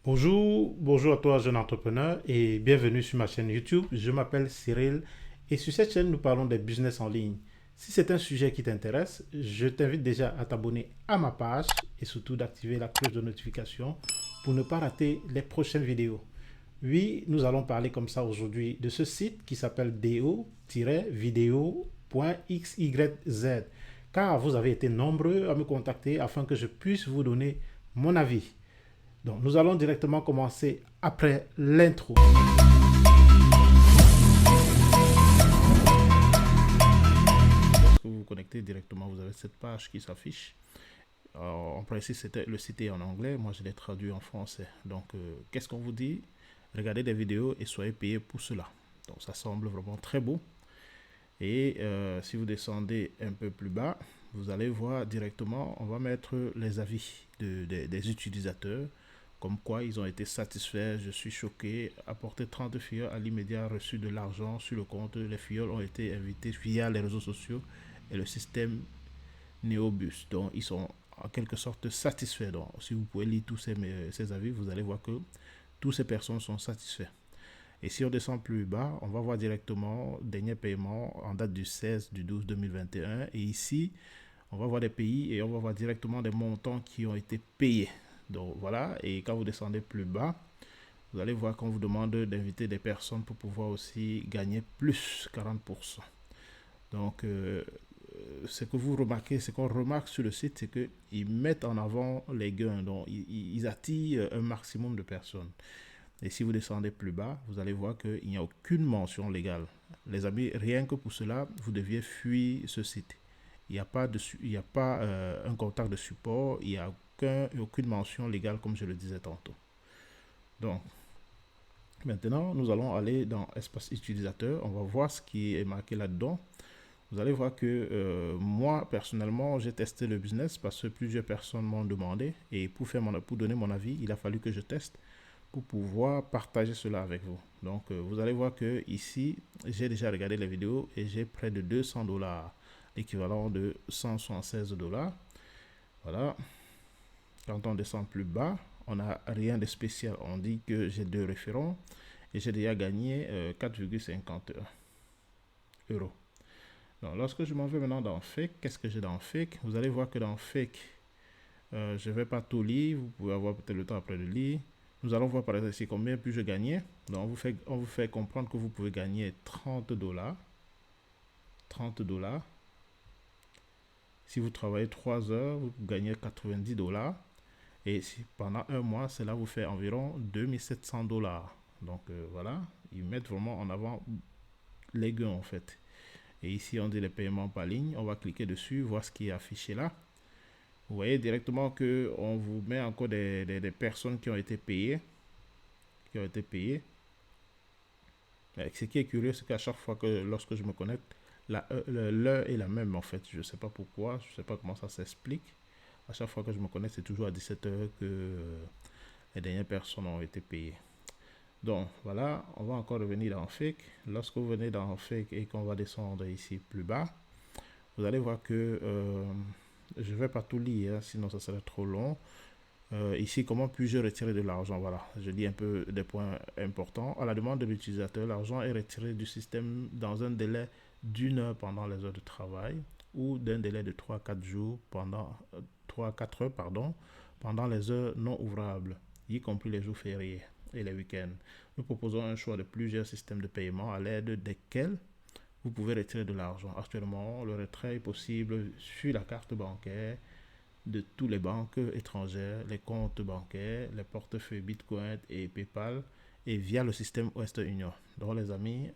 Bonjour à toi jeune entrepreneur et bienvenue sur ma chaîne YouTube. Je m'appelle Cyril et sur cette chaîne nous parlons des business en ligne. Si c'est un sujet qui t'intéresse, je t'invite déjà à t'abonner à ma page et surtout d'activer la cloche de notification pour ne pas rater les prochaines vidéos. Oui, nous allons parler comme ça aujourd'hui de ce site qui s'appelle do-video.xyz car vous avez été nombreux à me contacter afin que je puisse vous donner mon avis. Donc, nous allons directement commencer après l'intro. Lorsque vous vous connectez directement, vous avez cette page qui s'affiche. En principe, c'était le site est en anglais. Moi, je l'ai traduit en français. Donc, qu'est-ce qu'on vous dit? Regardez des vidéos et soyez payé pour cela. Donc, ça semble vraiment très beau. Et si vous descendez un peu plus bas, vous allez voir directement, on va mettre les avis des utilisateurs, comme quoi ils ont été satisfaits. Je suis choqué. Apporter 30 filleuls à l'immédiat, reçu de l'argent sur le compte. Les filleuls ont été invités via les réseaux sociaux et le système Neobus. Donc, ils sont en quelque sorte satisfaits. Donc, si vous pouvez lire tous ces avis, vous allez voir que toutes ces personnes sont satisfaites. Et si on descend plus bas, on va voir directement dernier paiement en date du 16 du 12 2021. Et ici, on va voir des pays et on va voir directement des montants qui ont été payés. Donc voilà, et quand vous descendez plus bas, vous allez voir qu'on vous demande d'inviter des personnes pour pouvoir aussi gagner plus 40%. Donc, ce que vous remarquez, ce qu'on remarque sur le site, c'est qu'ils mettent en avant les gains. Donc, ils attirent un maximum de personnes. Et si vous descendez plus bas, vous allez voir qu'il n'y a aucune mention légale. Les amis, rien que pour cela, vous deviez fuir ce site. Il n'y a pas, un contact de support, il n'y a aucune mention légale comme je le disais tantôt. Donc, maintenant, nous allons aller dans espace utilisateur. On va voir ce qui est marqué là-dedans. Vous allez voir que moi, personnellement, j'ai testé le business parce que plusieurs personnes m'ont demandé. Et pour donner mon avis, il a fallu que je teste pour pouvoir partager cela avec vous. Donc, vous allez voir que ici, j'ai déjà regardé les vidéos et j'ai près de 200 dollars, l'équivalent de 176 dollars. Voilà. Quand on descend plus bas, on n'a rien de spécial. On dit que j'ai deux référents et j'ai déjà gagné 4,50 euros. Donc, lorsque je m'en vais maintenant dans Fake, qu'est-ce que j'ai dans Fake? Vous allez voir que dans Fake, je ne vais pas tout lire. Vous pouvez avoir peut-être le temps après de lire. Nous allons voir par exemple ici combien puis-je gagner. Donc, on vous fait comprendre que vous pouvez gagner 30 dollars. 30 dollars. Si vous travaillez 3 heures, vous gagnez 90 dollars. Et si pendant un mois, cela vous fait environ 2700 dollars. Donc voilà, ils mettent vraiment en avant les gains en fait. Et ici, on dit les paiements par ligne. On va cliquer dessus, voir ce qui est affiché là. Vous voyez directement que on vous met encore des personnes qui ont été payées. Qui ont été payées. Mais ce qui est curieux, c'est qu'à chaque fois que lorsque je me connecte, l'heure est la même en fait. Je ne sais pas pourquoi, je ne sais pas comment ça s'explique. À chaque fois que je me connecte, c'est toujours à 17h que les dernières personnes ont été payées. Donc voilà, on va encore revenir dans Fake. Lorsque vous venez dans Fake et qu'on va descendre ici plus bas, vous allez voir que je ne vais pas tout lire, hein, sinon ça serait trop long. Ici, comment puis-je retirer de l'argent? Voilà, je dis un peu des points importants. À la demande de l'utilisateur, l'argent est retiré du système dans un délai d'une heure pendant les heures de travail ou d'un délai de 3 à 4 jours pendant 3 à 4 heures pendant les heures non ouvrables, y compris les jours fériés et les week-ends. Nous proposons un choix de plusieurs systèmes de paiement à l'aide desquels vous pouvez retirer de l'argent. Actuellement, le retrait est possible sur la carte bancaire de toutes les banques étrangères, les comptes bancaires, les portefeuilles Bitcoin et PayPal et via le système Western Union. Donc les amis,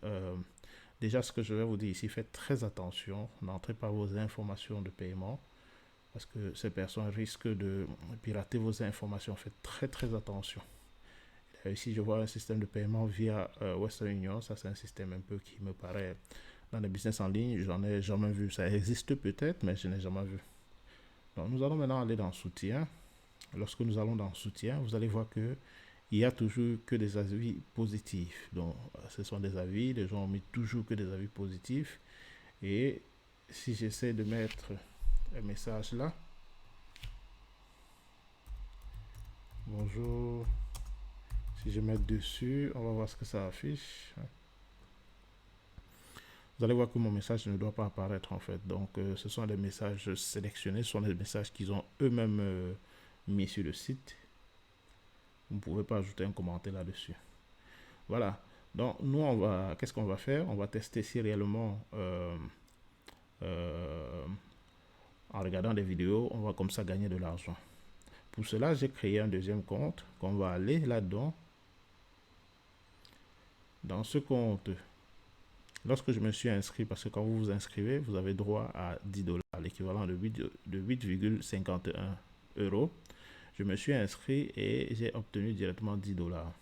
déjà ce que je vais vous dire ici, faites très attention, n'entrez pas vos informations de paiement parce que ces personnes risquent de pirater vos informations. Faites très très attention. Ici, je vois un système de paiement via Western Union. Ça, c'est un système un peu qui me paraît dans les business en ligne. J'en ai jamais vu. Ça existe peut-être, mais je n'ai jamais vu. Donc, nous allons maintenant aller dans soutien. Lorsque nous allons dans soutien, vous allez voir que il y a toujours que des avis positifs. Donc, ce sont des avis. Les gens ont mis toujours que des avis positifs. Et si j'essaie de mettre un message là, bonjour, Si je mets dessus, on va voir ce que ça affiche. Vous allez voir que mon message ne doit pas apparaître en fait. Donc, ce sont des messages sélectionnés, ce sont des messages qu'ils ont eux-mêmes mis sur le site. Vous ne pouvez pas ajouter un commentaire là-dessus. Voilà. Donc, nous, qu'est-ce qu'on va faire? On va tester si réellement, en regardant des vidéos, on va comme ça gagner de l'argent. Pour cela, j'ai créé un deuxième compte qu'on va aller là-dedans. Dans ce compte, lorsque je me suis inscrit, parce que quand vous vous inscrivez, vous avez droit à 10 $, l'équivalent de 8,51 €. Je me suis inscrit et j'ai obtenu directement 10 $.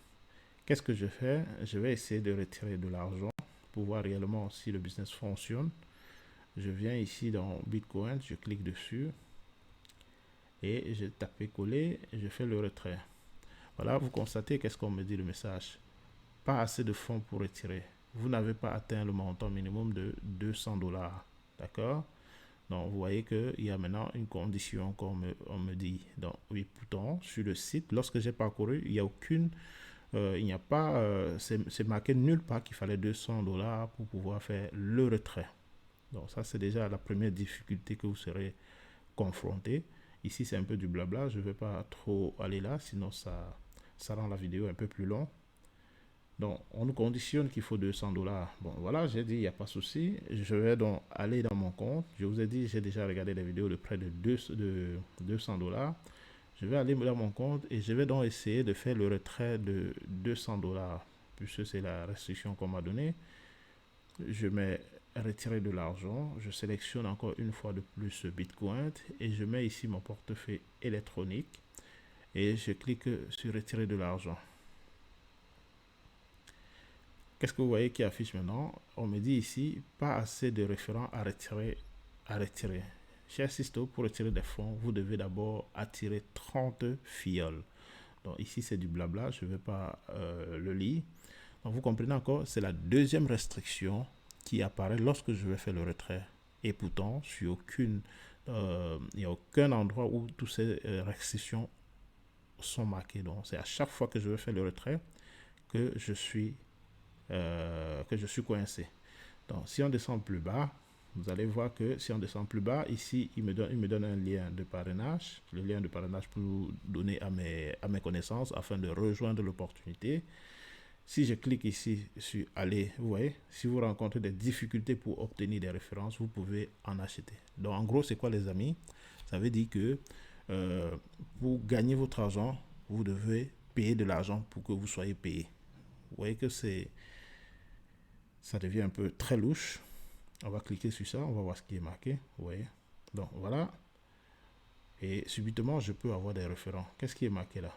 Qu'est-ce que je fais? Je vais essayer de retirer de l'argent pour voir réellement si le business fonctionne. Je viens ici dans Bitcoin, je clique dessus et je tape coller et je fais le retrait. Voilà, vous constatez qu'est-ce qu'on me dit le message. Pas assez de fonds pour retirer. Vous n'avez pas atteint le montant minimum de 200 $. D'accord? Donc, vous voyez qu'il y a maintenant une condition qu'on me dit. Donc, oui, pourtant, sur le site, lorsque j'ai parcouru, il n'y a aucune, il n'y a pas, c'est marqué nulle part qu'il fallait 200 $ pour pouvoir faire le retrait. Donc, ça, c'est déjà la première difficulté que vous serez confronté. Ici, c'est un peu du blabla. Je ne vais pas trop aller là, sinon ça rend la vidéo un peu plus longue. Donc, on nous conditionne qu'il faut 200 $. Bon, voilà, j'ai dit, il n'y a pas de souci. Je vais donc aller dans mon compte. Je vous ai dit, j'ai déjà regardé des vidéos de près de 200 $. Je vais aller dans mon compte et je vais donc essayer de faire le retrait de 200 $, puisque c'est la restriction qu'on m'a donnée. Je mets retirer de l'argent. Je sélectionne encore une fois de plus Bitcoin et je mets ici mon portefeuille électronique et je clique sur retirer de l'argent. Qu'est-ce que vous voyez qui affiche maintenant? On me dit ici, pas assez de référents à retirer. Cher Sisto, pour retirer des fonds, vous devez d'abord attirer 30 fioles. Donc ici, c'est du blabla, je ne vais pas le lire. Donc vous comprenez encore, c'est la deuxième restriction qui apparaît lorsque je vais faire le retrait. Et pourtant, sur il n'y a aucun endroit où toutes ces restrictions sont marquées. Donc c'est à chaque fois que je vais faire le retrait que je suis coincé. Donc, si on descend plus bas, vous allez voir que si on descend plus bas, ici, il me donne un lien de parrainage, le lien de parrainage pour donner à mes connaissances afin de rejoindre l'opportunité. Si je clique ici sur aller, vous voyez, si vous rencontrez des difficultés pour obtenir des références, vous pouvez en acheter. Donc, en gros, c'est quoi les amis? Ça veut dire que pour gagner votre argent, vous devez payer de l'argent pour que vous soyez payé. Vous voyez que ça devient un peu très louche. On va cliquer sur ça, on va voir ce qui est marqué. Vous voyez. Donc voilà. Et subitement, je peux avoir des référents. Qu'est-ce qui est marqué là?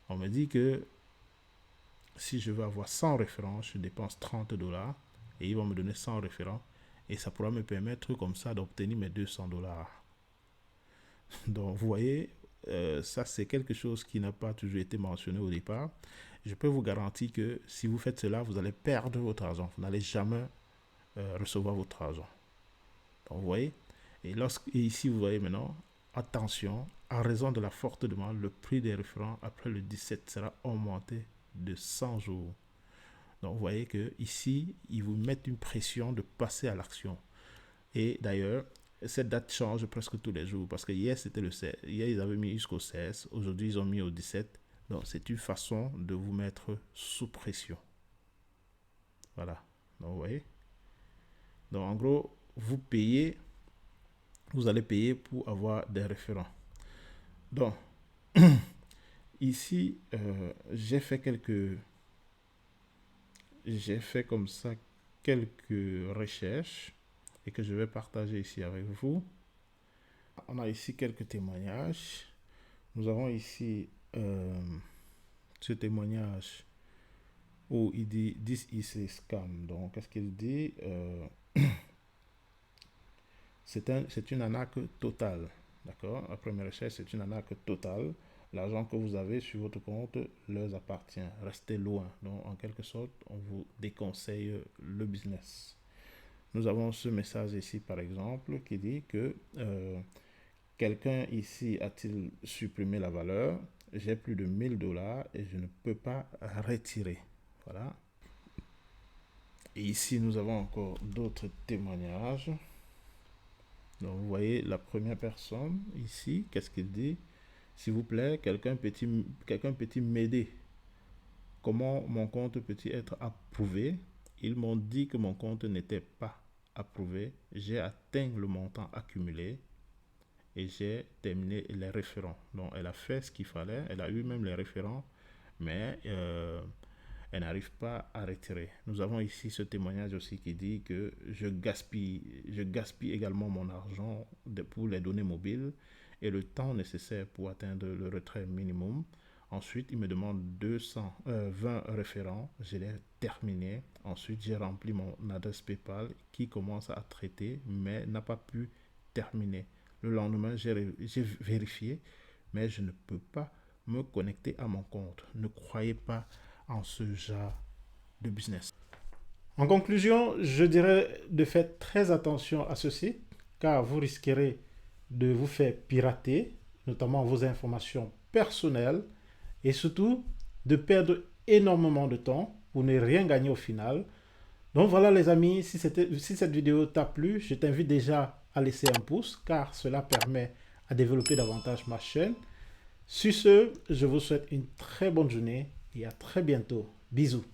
On me dit que si je veux avoir 100 référents, je dépense 30 $ et ils vont me donner 100 référents. Et ça pourra me permettre comme ça d'obtenir mes 200 $. Donc vous voyez, ça c'est quelque chose qui n'a pas toujours été mentionné au départ. Je peux vous garantir que si vous faites cela, vous allez perdre votre argent. Vous n'allez jamais recevoir votre argent. Donc, vous voyez, et ici vous voyez maintenant, attention, en raison de la forte demande, le prix des référents après le 17 sera augmenté de 100 jours. Donc vous voyez que ici, ils vous mettent une pression de passer à l'action. Et d'ailleurs, cette date change presque tous les jours parce que hier c'était le 16, hier ils avaient mis jusqu'au 16, aujourd'hui ils ont mis au 17. Donc c'est une façon de vous mettre sous pression. Voilà. Donc vous voyez. Donc en gros, vous allez payer pour avoir des référents. Donc ici, j'ai fait comme ça quelques recherches et que je vais partager ici avec vous. On a ici quelques témoignages. Nous avons ici ce témoignage où il dit This is a scam. Donc, qu'est-ce qu'il dit? C'est une arnaque totale. D'accord? La première recherche, c'est une arnaque totale. L'argent que vous avez sur votre compte leur appartient. Restez loin. Donc, en quelque sorte, on vous déconseille le business. Nous avons ce message ici, par exemple, qui dit que quelqu'un ici a-t-il supprimé la valeur? j'ai plus de 1000 $ et je ne peux pas retirer. Voilà. Et ici, nous avons encore d'autres témoignages. Donc, vous voyez la première personne ici, qu'est-ce qu'il dit? S'il vous plaît, quelqu'un peut-il m'aider? Comment mon compte peut-il être approuvé? Ils m'ont dit que mon compte n'était pas approuvé. J'ai atteint le montant accumulé et j'ai terminé les référents. Donc, elle a fait ce qu'il fallait. Elle a eu même les référents, mais elle n'arrive pas à retirer. Nous avons ici ce témoignage aussi qui dit que je gaspille également mon argent pour les données mobiles et le temps nécessaire pour atteindre le retrait minimum. Ensuite, il me demande 20 référents. Je l'ai terminé. Ensuite, j'ai rempli mon adresse PayPal qui commence à traiter, mais n'a pas pu terminer. Le lendemain, j'ai vérifié, mais je ne peux pas me connecter à mon compte. Ne croyez pas en ce genre de business. En conclusion, je dirais de faire très attention à ceci, car vous risquerez de vous faire pirater, notamment vos informations personnelles, et surtout de perdre énormément de temps pour ne rien gagner au final. Donc voilà les amis, si cette vidéo t'a plu, je t'invite déjà à laisser un pouce, car cela permet à développer davantage ma chaîne. Sur ce, je vous souhaite une très bonne journée et à très bientôt. Bisous.